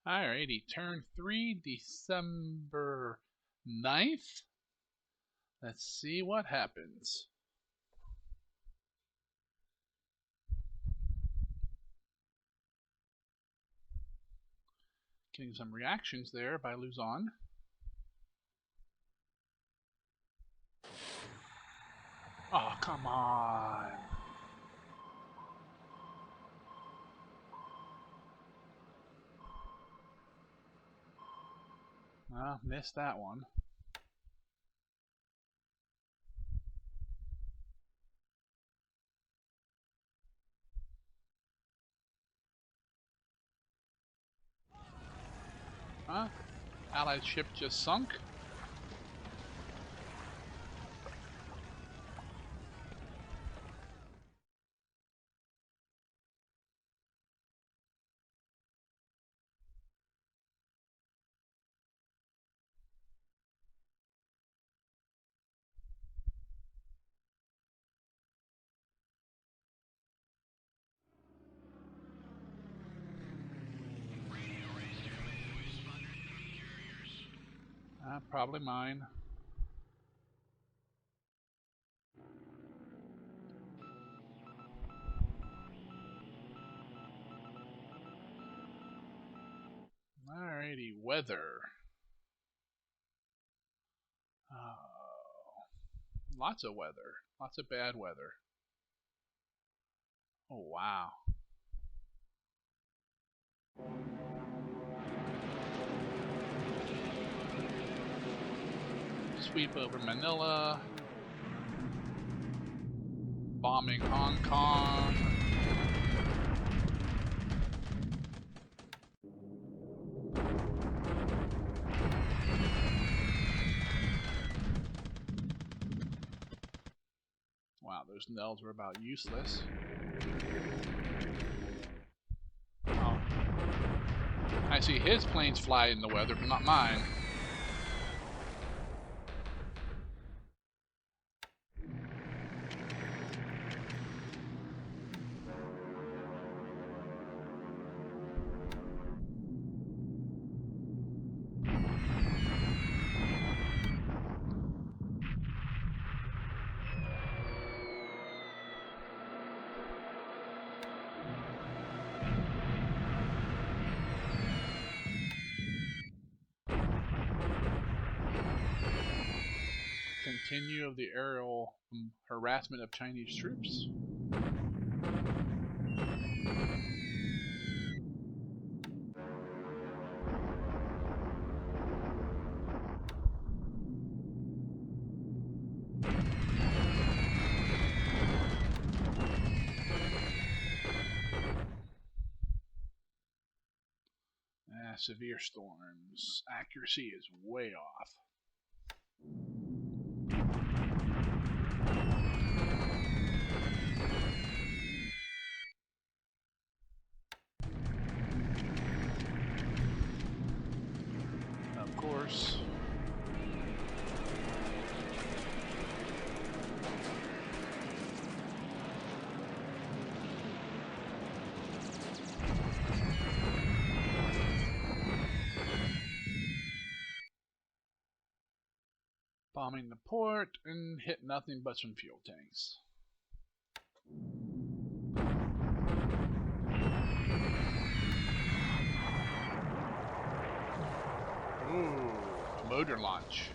Alrighty, turn 3, December 9th. Let's see what happens. Getting some reactions there by Luzon. Oh, come on. Well, missed that one. Huh? Allied ship just sunk. Probably mine. Alrighty, weather. Lots of weather. Lots of bad weather. Oh, wow. Sweep over Manila. Bombing Hong Kong. Wow, those Nels were about useless. Oh. I see his planes fly in the weather, but not mine. Continue of the aerial harassment of Chinese troops. Severe storms. Accuracy is way off. Of course. Bombing the port and hit nothing but some fuel tanks. Ooh, a motor launch.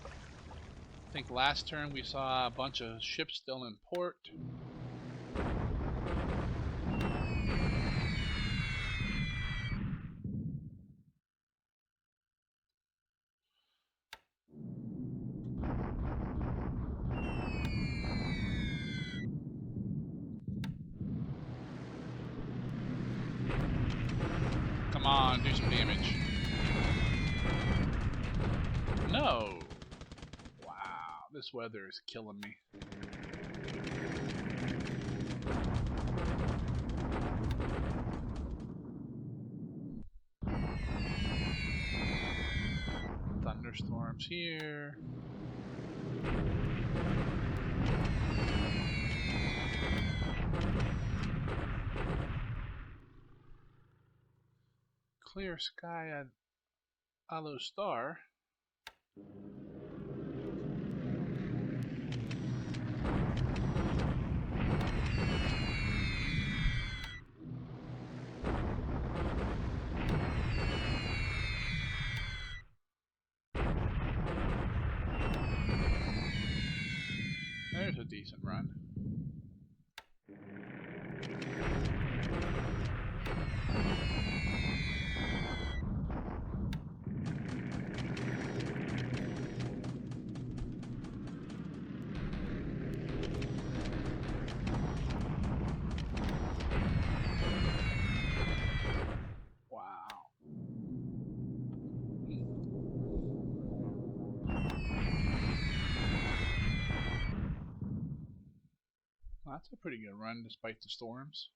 I think last turn we saw a bunch of ships still in port. Come on, do some damage. No! Wow, this weather is killing me. Thunderstorms here. clear sky at Alo Star. There's a decent run. That's a pretty good run despite the storms.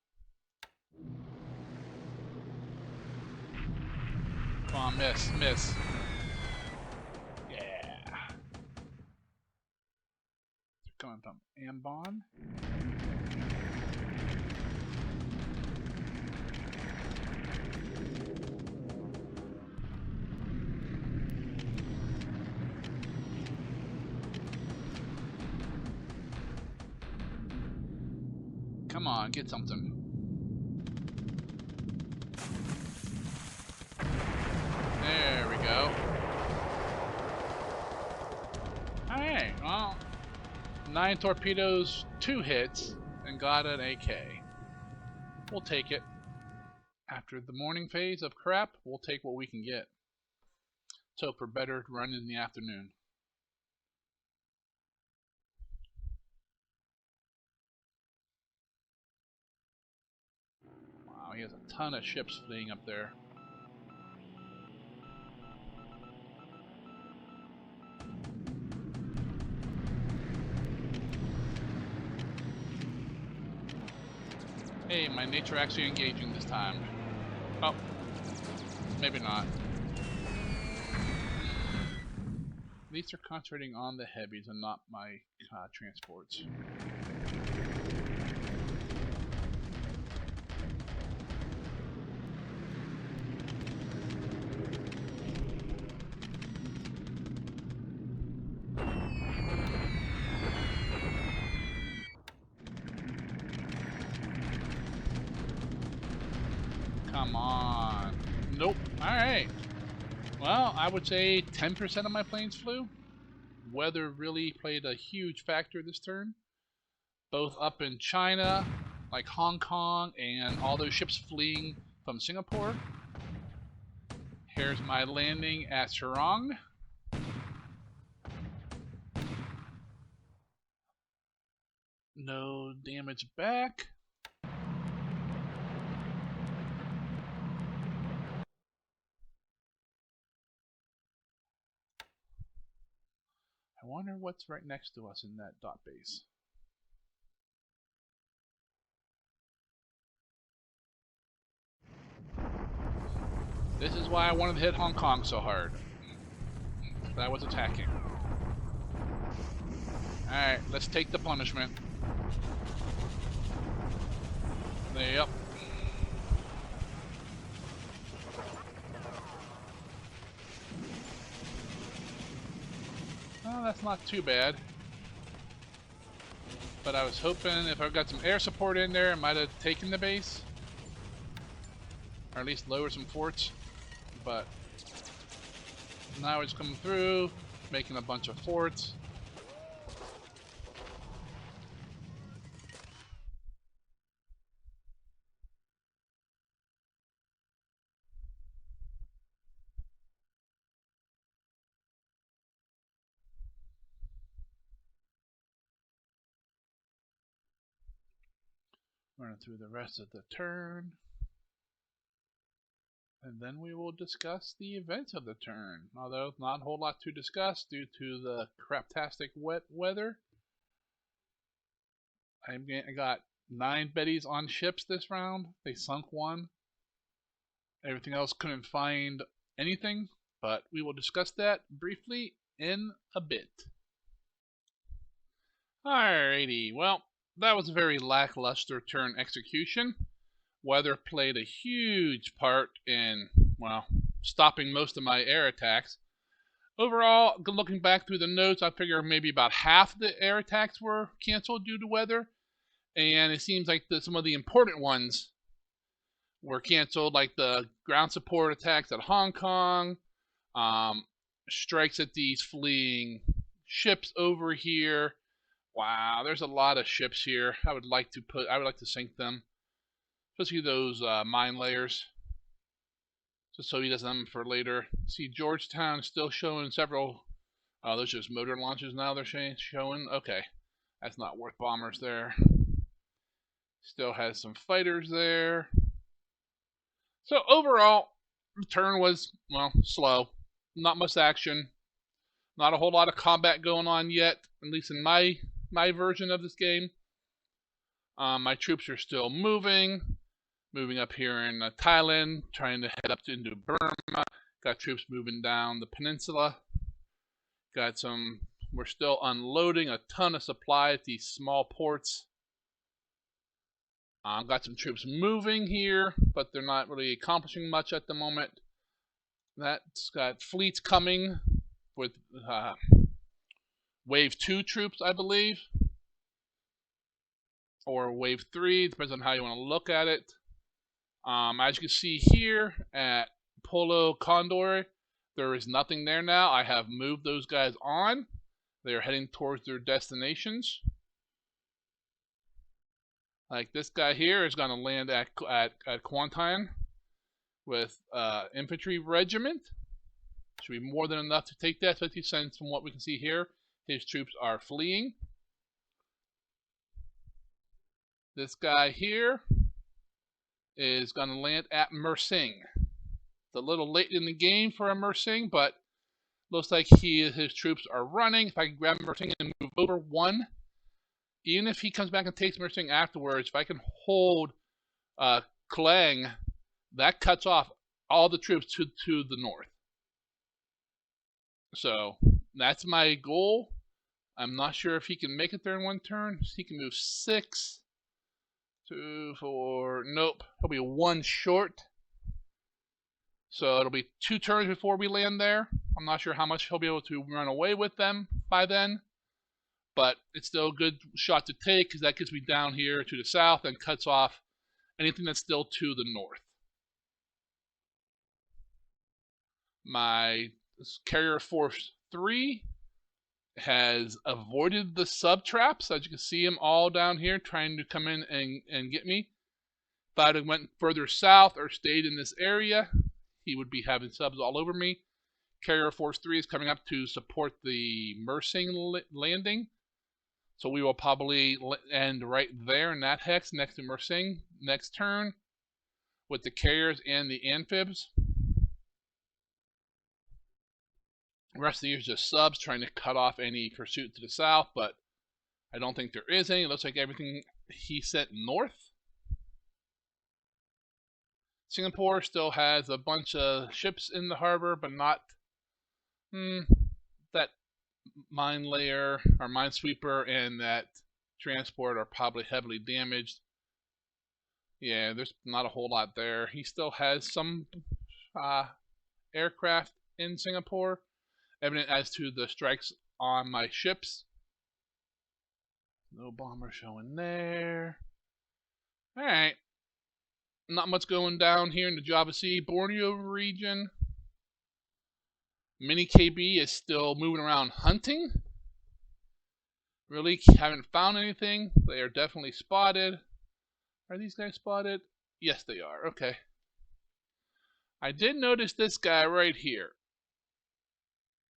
Come on, miss, miss. Yeah. They're coming from Ambon. Come on, get something. There we go. Alright, well, 9 torpedoes, 2 hits, and got an AK. We'll take it. After the morning phase of crap, we'll take what we can get. Let's hope for better run in the afternoon. Wow, he has a ton of ships fleeing up there. Hey, my nature actually engaging this time. Oh, maybe not. At least they're concentrating on the heavies and not my transports. Come on. Nope. Alright. Well, I would say 10% of my planes flew. Weather really played a huge factor this turn. Both up in China, like Hong Kong, and all those ships fleeing from Singapore. Here's my landing at Xargun. No damage back. I wonder what's right next to us in that dot base. This is why I wanted to hit Hong Kong so hard. I was attacking. Alright, let's take the punishment. Yep. Well, that's not too bad. But I was hoping if I got some air support in there, I might have taken the base. Or at least lower some forts. But now it's coming through, making a bunch of forts. Running through the rest of the turn. And then we will discuss the events of the turn. Although not a whole lot to discuss due to the craptastic wet weather. I got 9 Bettys on ships this round. They sunk 1. Everything else couldn't find anything, but we will discuss that briefly in a bit. Alrighty, well, that was a very lackluster turn execution. Weather played a huge part in, well, stopping most of my air attacks. Overall, looking back through the notes, I figure maybe about half the air attacks were canceled due to weather, and it seems like some of the important ones were canceled, like the ground support attacks at Hong Kong, strikes at these fleeing ships over here. Wow, there's a lot of ships here. I would like to sink them, especially those mine layers, just so he does them for later. See, Georgetown is still showing several. Oh, those are just motor launches now. They're showing. Okay, that's not worth bombers there. Still has some fighters there. So overall, the turn was, well, slow. Not much action. Not a whole lot of combat going on yet, at least in my version of this game. My troops are still moving up here in Thailand, trying to head up into Burma. Got troops moving down the peninsula. We're still unloading a ton of supply at these small ports. Got some troops moving here, but they're not really accomplishing much at the moment. That's got fleets coming with Wave 2 troops, I believe. Or Wave 3, depends on how you want to look at it. As you can see here at Polo Condor, there is nothing there now. I have moved those guys on. They are heading towards their destinations. Like this guy here is going to land at Kuantan with infantry regiment. Should be more than enough to take that, especially since from what we can see here, his troops are fleeing. This guy here is going to land at Mersing. It's a little late in the game for a Mersing, but looks like his troops are running. If I can grab Mersing and move over one, even if he comes back and takes Mersing afterwards, if I can hold Klang, that cuts off all the troops to the north. So that's my goal. I'm not sure if he can make it there in one turn. He can move 6, 2, 4. Nope, he'll be 1 short. So it'll be 2 turns before we land there. I'm not sure how much he'll be able to run away with them by then. But it's still a good shot to take because that gets me down here to the south and cuts off anything that's still to the north. My Carrier Force 3 has avoided the sub traps. As you can see them all down here trying to come in and get me. If I had went further south or stayed in this area, he would be having subs all over me. Carrier Force 3 is coming up to support the Mersing landing. So we will probably end right there in that hex next to Mersing next turn with the carriers and the amphibs. The rest of the year is just subs trying to cut off any pursuit to the south, but I don't think there is any. It looks like everything he sent north. Singapore still has a bunch of ships in the harbor, but not that mine layer or minesweeper and that transport are probably heavily damaged. Yeah, there's not a whole lot there. He still has some aircraft in Singapore, evident as to the strikes on my ships. No bomber showing there. Alright. Not much going down here in the Java Sea, Borneo region. Mini KB is still moving around hunting. Really haven't found anything. They are definitely spotted. Are these guys spotted? Yes, they are. Okay. I did notice this guy right here.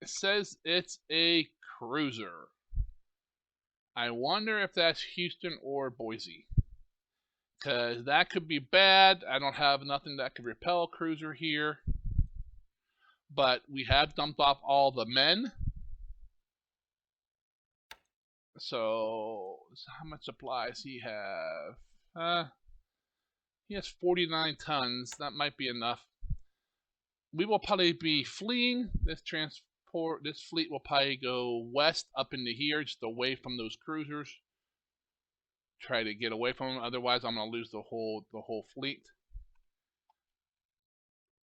It says it's a cruiser. I wonder if that's Houston or Boise. Because that could be bad. I don't have nothing that could repel a cruiser here. But we have dumped off all the men. So how much supplies he have? He has 49 tons. That might be enough. We will probably be fleeing. This fleet will probably go west up into here, just away from those cruisers. Try to get away from them. Otherwise, I'm gonna lose the whole fleet.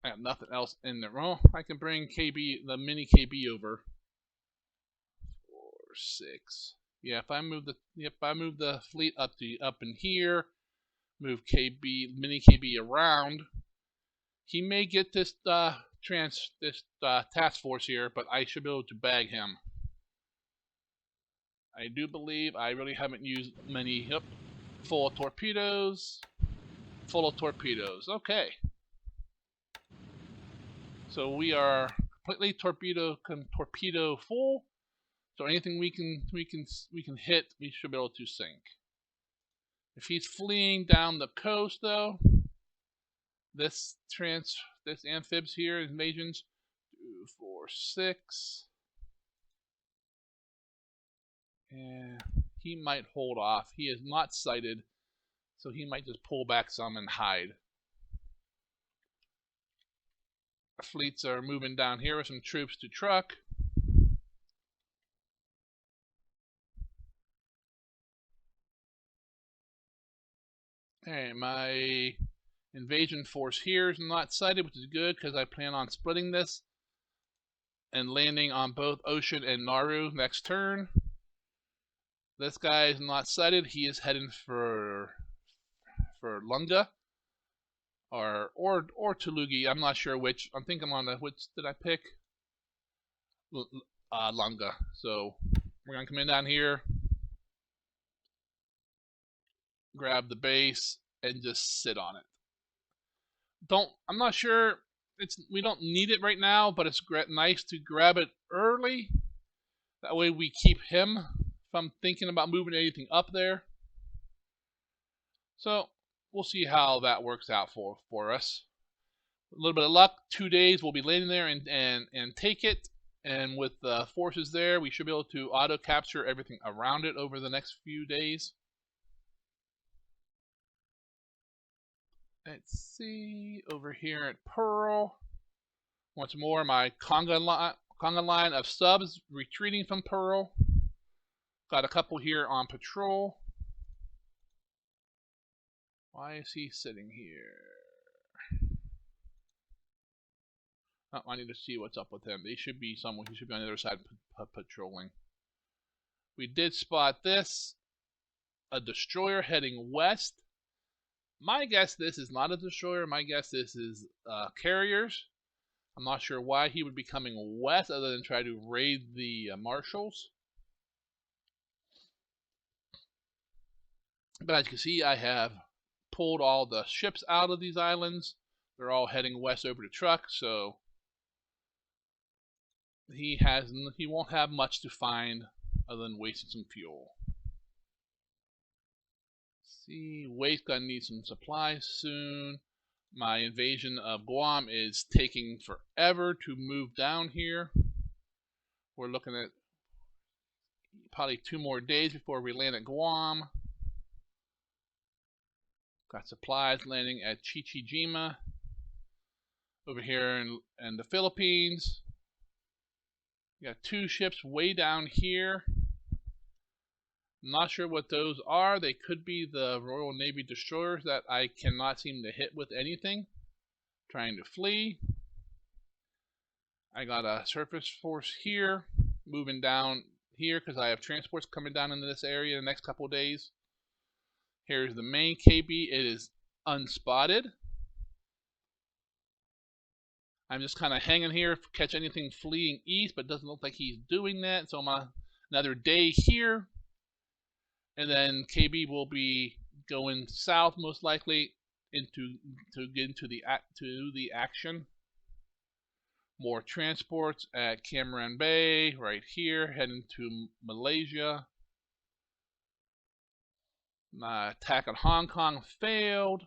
I have nothing else in there. Well, I can bring KB, the mini KB over. 4, 6. Yeah, if I move the fleet up in here, move KB, mini KB around, he may get this task force here, but I should be able to bag him. I do believe I really haven't used many. Yep, full of torpedoes. Full of torpedoes. Okay. So we are completely torpedo full. So anything we can hit, we should be able to sink. If he's fleeing down the coast, though, this amphibs here, invasions, 2, 4, 6. And he might hold off. He is not sighted, so he might just pull back some and hide. Our fleets are moving down here with some troops to truck. Hey, my invasion force here is not sighted, which is good because I plan on splitting this and landing on both Ocean and Nauru next turn. This guy is not sighted. He is heading for Lunga or Tulugi. I'm not sure which. I think I'm on the which did I pick? Lunga. So we're gonna come in down here, grab the base, and just sit on it. I'm not sure. We don't need it right now, but it's nice to grab it early. That way we keep him from thinking about moving anything up there. So we'll see how that works out for us. A little bit of luck, 2 days we'll be landing there and take it. And with the forces there, we should be able to auto capture everything around it over the next few days. Let's see, over here at Pearl. Once more, my conga line of subs retreating from Pearl. Got a couple here on patrol. Why is he sitting here? Oh, I need to see what's up with him. He should be on the other side patrolling. We did spot this. A destroyer heading west. My guess this is not a destroyer. My guess this is carriers. I'm not sure why he would be coming west other than try to raid the marshals. But as you can see, I have pulled all the ships out of these islands. They're all heading west over to truck, so he won't have much to find other than wasting some fuel. See, Wade's gonna need some supplies soon. My invasion of Guam is taking forever to move down here. We're looking at probably 2 more days before we land at Guam. Got supplies landing at Chichijima over here in the Philippines. We got 2 ships way down here. I'm not sure what those are. They could be the Royal Navy destroyers that I cannot seem to hit with anything. Trying to flee. I got a surface force here, moving down here because I have transports coming down into this area in the next couple of days. Here's the main KB. It is unspotted. I'm just kind of hanging here to catch anything fleeing east, but it doesn't look like he's doing that. So I'm on another day here. And then KB will be going south most likely to get into the action. More transports at Cameron Bay right here, heading to Malaysia. My attack on Hong Kong failed.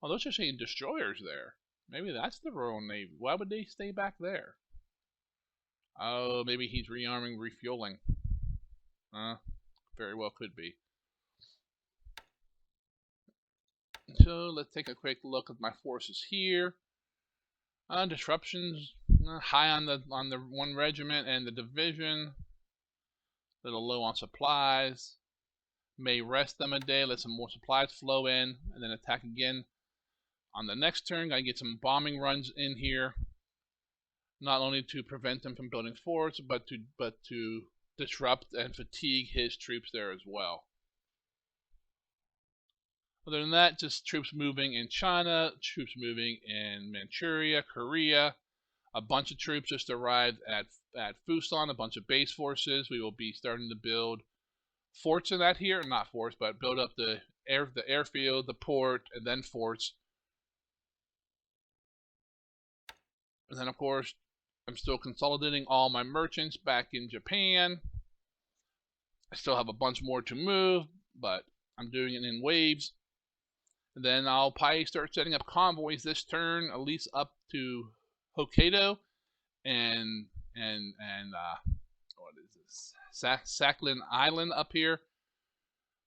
Oh, those are saying destroyers there. Maybe that's the Royal Navy. Why would they stay back there? Oh, maybe he's rearming, refueling. Very well could be. So let's take a quick look at my forces here. Disruptions high on the 1 regiment and the division. A little low on supplies. May rest them a day, let some more supplies flow in, and then attack again. On the next turn, I get some bombing runs in here, not only to prevent them from building forts, but to disrupt and fatigue his troops there as well. Other than that, just troops moving in China, troops moving in Manchuria, Korea. A bunch of troops just arrived at Fusan, a bunch of base forces. We will be starting to build forts in that here, not forts, but build up the airfield, the port, and then forts. And then, of course, I'm still consolidating all my merchants back in Japan. I still have a bunch more to move, but I'm doing it in waves. And then I'll probably start setting up convoys this turn, at least up to Hokkaido and what is this? Sakhalin Island up here.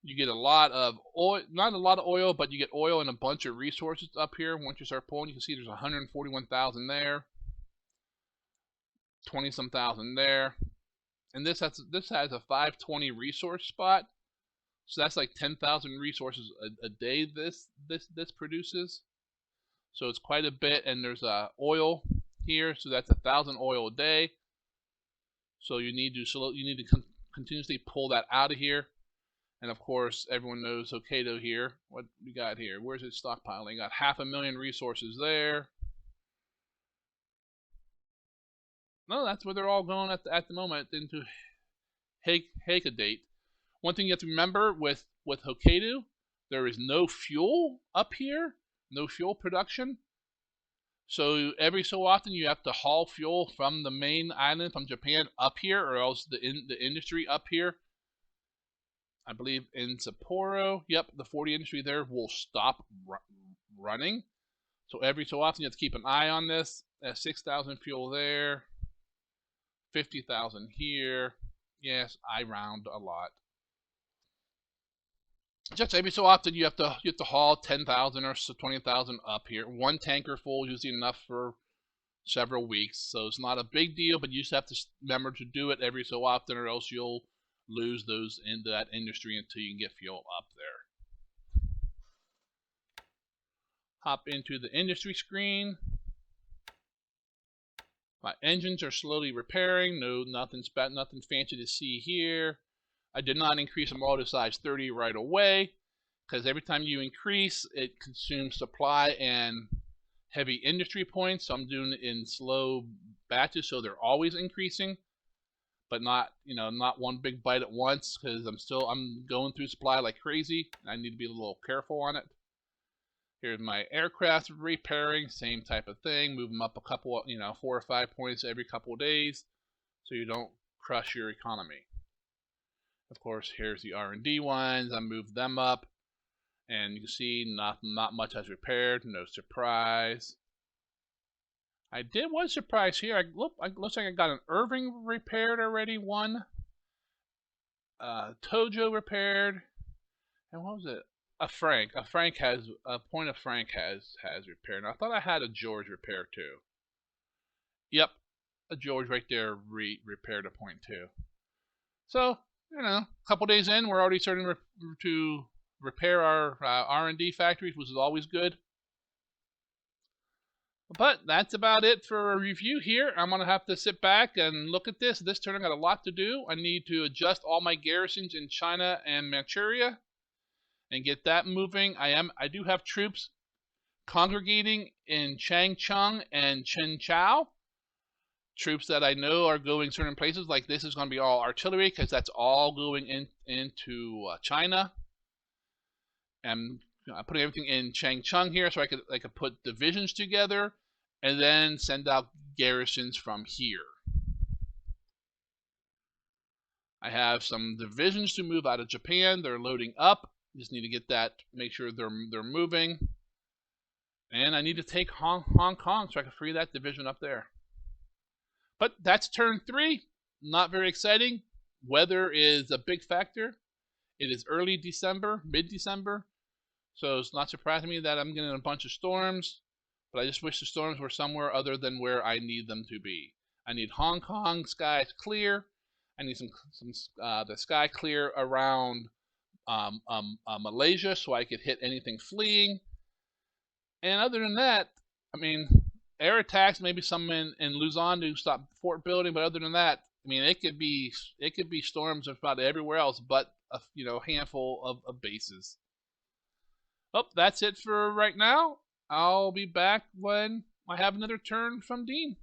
You get a lot of oil, not a lot of oil, but you get oil and a bunch of resources up here. Once you start pulling, you can see there's 141,000 there, 20-some thousand there, and this has a 520 resource spot. So that's like 10,000 resources a day this produces. So it's quite a bit, and there's oil here, so that's 1,000 oil a day. So you need to continuously pull that out of here. And of course, everyone knows Hokkaido here. What we got here? Where's it stockpiling? Got 500,000 resources there. No, that's where they're all going at the moment, into Hakodate. One thing you have to remember with Hokkaido, there is no fuel up here, no fuel production. So every so often you have to haul fuel from the main island, from Japan, up here, or else the industry up here, I believe in Sapporo, yep, the 40 industry there will stop running. So every so often you have to keep an eye on this. 6,000 fuel there, 50,000 here. Yes, I round a lot. Just every so often you have to haul 10,000 or 20,000 up here. One tanker full is usually enough for several weeks, so it's not a big deal, but you just have to remember to do it every so often, or else you'll lose those into that industry until you can get fuel up there. Hop into the industry screen. My engines are slowly repairing. Nothing fancy to see here. I did not increase them all to size 30 right away, because every time you increase, it consumes supply and heavy industry points. So I'm doing it in slow batches, so they're always increasing, but not one big bite at once, because I'm going through supply like crazy. I need to be a little careful on it. Here's my aircraft repairing, same type of thing. Move them up a couple, 4 or 5 points every couple of days, so you don't crush your economy. Of course, here's the R&D ones. I moved them up, and you can see not much has repaired. No surprise. I did one surprise here. Looks like I got an Irving repaired already. One. Tojo repaired, and what was it? A Frank has a point of Frank has repaired. And I thought I had a George repair too. Yep, a George right there repaired a point too. So a couple days in, we're already starting to repair our R&D factories, which is always good. But that's about it for a review here. I'm going to have to sit back and look at this. This turn I got a lot to do. I need to adjust all my garrisons in China and Manchuria and get that moving. I do have troops congregating in Changchun and Chenchao. Troops that I know are going certain places, like this is going to be all artillery, because that's all going into China. And I'm putting everything in Changchun here, so I could put divisions together and then send out garrisons from here. I have some divisions to move out of Japan. They're loading up. Just need to get that, make sure they're moving. And I need to take Hong Kong so I can free that division up there. But that's turn 3. Not very exciting. Weather is a big factor. It is early December, mid-December. So it's not surprising me that I'm getting a bunch of storms. But I just wish the storms were somewhere other than where I need them to be. I need Hong Kong skies clear. I need the sky clear around Malaysia so I could hit anything fleeing. And other than that, I mean, air attacks, maybe some in Luzon to stop fort building, but other than that, I mean, it could be storms about everywhere else, but a handful of bases. Oh, that's it for right now. I'll be back when I have another turn from Dean.